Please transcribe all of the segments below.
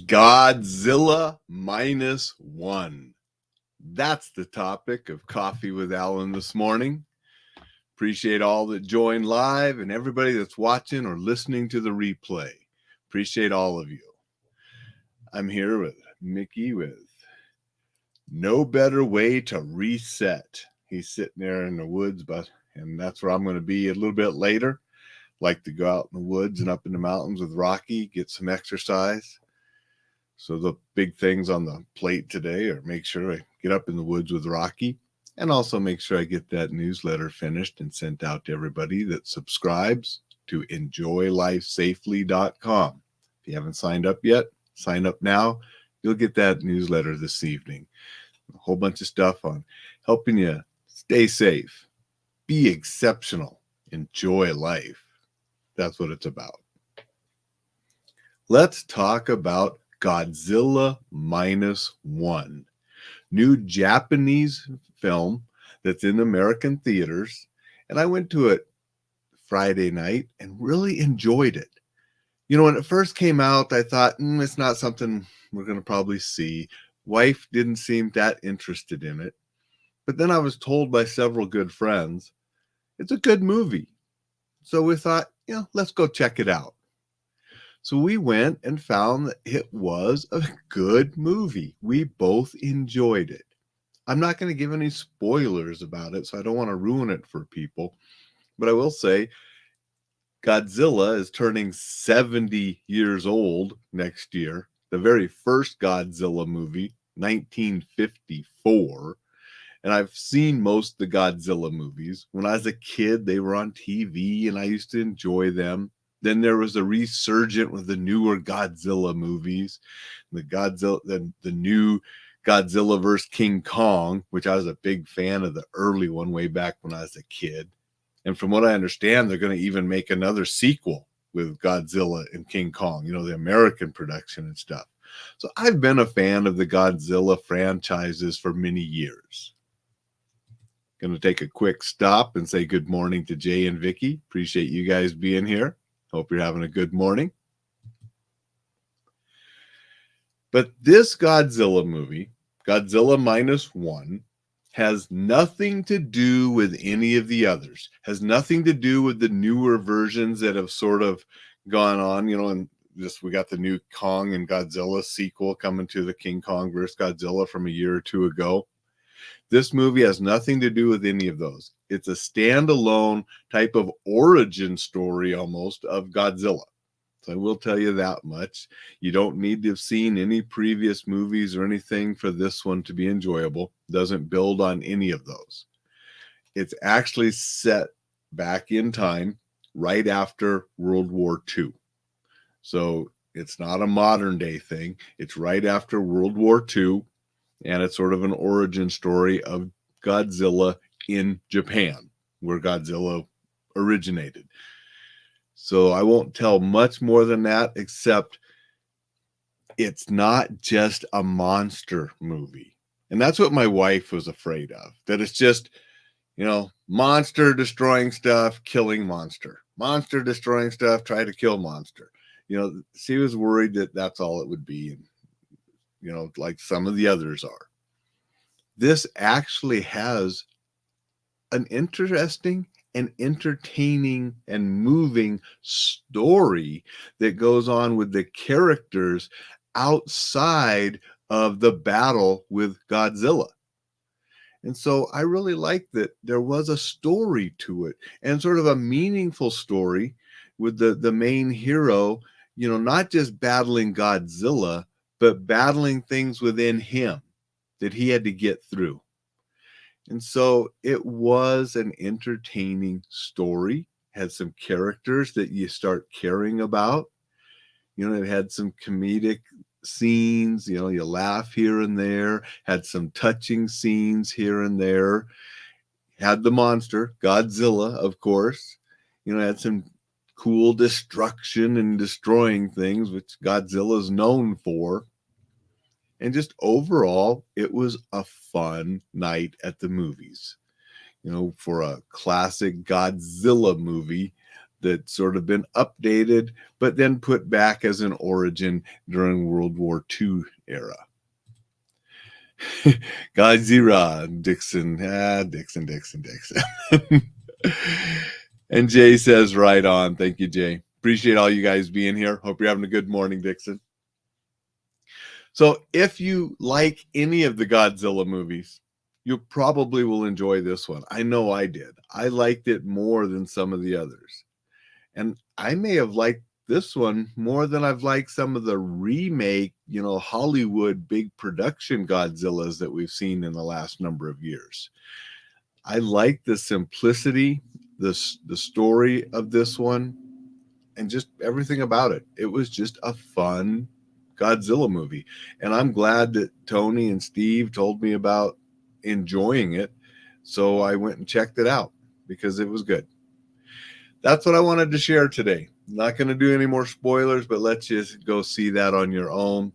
Godzilla Minus One. That's the topic of Coffee with Alain this morning. Appreciate all that joined live and everybody that's watching or listening to the replay. Appreciate all of you. I'm here with Mickey with No Better Way to Reset. He's sitting there in the woods, and that's where I'm going to be a little bit later. Like to go out in the woods and up in the mountains with Rocky, get some exercise. So the big things on the plate today are make sure I get up in the woods with Rocky and also make sure I get that newsletter finished and sent out to everybody that subscribes to enjoylifesafely.com. If you haven't signed up yet, sign up now. You'll get that newsletter this evening. A whole bunch of stuff on helping you stay safe, be exceptional, enjoy life. That's what it's about. Let's talk about Godzilla Minus One, new Japanese film that's in American theaters. And I went to it Friday night and really enjoyed it. You know, when it first came out, I thought, it's not something we're going to probably see. Wife didn't seem that interested in it. But then I was told by several good friends, it's a good movie. So we thought, let's go check it out. So we went and found that it was a good movie. We both enjoyed it. I'm not going to give any spoilers about it, so I don't want to ruin it for people. But I will say Godzilla is turning 70 years old next year. The very first Godzilla movie, 1954. And I've seen most of the Godzilla movies. When I was a kid, they were on TV and I used to enjoy them. Then there was a resurgence with the newer Godzilla movies, the new Godzilla vs. King Kong, which I was a big fan of the early one way back when I was a kid. And from what I understand, they're going to even make another sequel with Godzilla and King Kong, the American production and stuff. So I've been a fan of the Godzilla franchises for many years. Going to take a quick stop and say good morning to Jay and Vicky. Appreciate you guys being here. Hope you're having a good morning. But this Godzilla movie, Godzilla Minus One, has nothing to do with any of the others. Has nothing to do with the newer versions that have sort of gone on, and we got the new Kong and Godzilla sequel coming to the King Kong vs. Godzilla from a year or two ago. This movie has nothing to do with any of those. It's a standalone type of origin story almost of Godzilla. So I will tell you that much. You don't need to have seen any previous movies or anything for this one to be enjoyable. It doesn't build on any of those. It's actually set back in time right after World War II. So it's not a modern day thing. It's right after World War II. And it's sort of an origin story of Godzilla in Japan, where Godzilla originated. So I won't tell much more than that, except it's not just a monster movie. And that's what my wife was afraid of, that it's just, monster destroying stuff, killing monster. Monster destroying stuff, try to kill monster. She was worried that that's all it would be. Like some of the others are. This actually has an interesting and entertaining and moving story that goes on with the characters outside of the battle with Godzilla. And so I really like that there was a story to it, and sort of a meaningful story with the main hero, not just battling Godzilla, but battling things within him that he had to get through. And so it was an entertaining story, had some characters that you start caring about. It had some comedic scenes, you laugh here and there, had some touching scenes here and there, had the monster, Godzilla, of course, had some cool destruction and destroying things, which Godzilla is known for. And just overall, it was a fun night at the movies. For a classic Godzilla movie, that's sort of been updated, but then put back as an origin during World War II era. Godzilla, Dixon, Dixon. And Jay says, right on. Thank you, Jay. Appreciate all you guys being here. Hope you're having a good morning, Dixon. So if you like any of the Godzilla movies, you probably will enjoy this one. I know I did. I liked it more than some of the others. And I may have liked this one more than I've liked some of the remake, Hollywood big production Godzillas that we've seen in the last number of years. I like the simplicity, the story of this one, and just everything about it. It was just a fun Godzilla movie. And I'm glad that Tony and Steve told me about enjoying it. So I went and checked it out because it was good. That's what I wanted to share today. Not going to do any more spoilers, but let's just go see that on your own.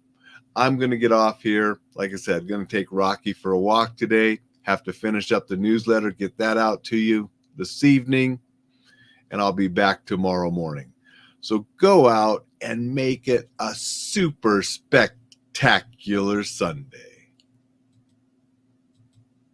I'm going to get off here. Like I said, going to take Rocky for a walk today. Have to finish up the newsletter, get that out to you this evening, and I'll be back tomorrow morning. So go out and make it a super spectacular Sunday.